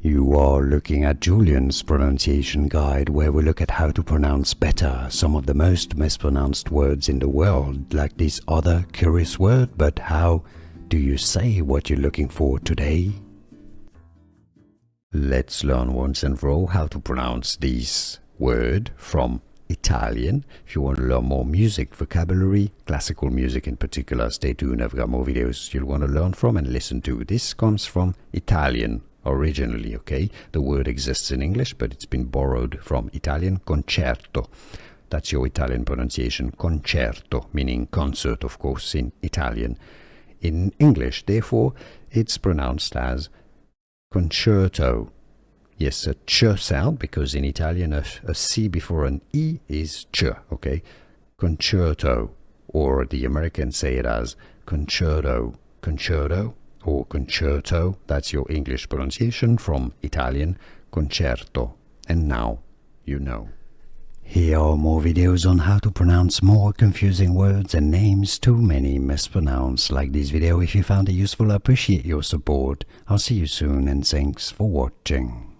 You are looking at Julian's pronunciation guide, where we look at how to pronounce better some of the most mispronounced words in the world, like this other curious word. But how do you say what you're looking for today? Let's learn once and for all how to pronounce this word from Italian. If you want to learn more music vocabulary, classical music in particular, stay tuned. I've got more videos you'll want to learn from and listen to. This comes from Italian originally, okay? The word exists in English, but it's been borrowed from Italian. Concerto. That's your Italian pronunciation. Concerto, meaning concert, of course, in Italian. In English, therefore, it's pronounced as concerto. Yes, a ch sound, because in Italian a C before an E is ch, okay? Concerto. Or the Americans say it as concerto, concerto, or concerto. That's your English pronunciation from Italian, concerto. And now you know. Here are more videos on how to pronounce more confusing words and names too many mispronounced. Like this video if you found it useful. I appreciate your support. I'll see you soon and thanks for watching.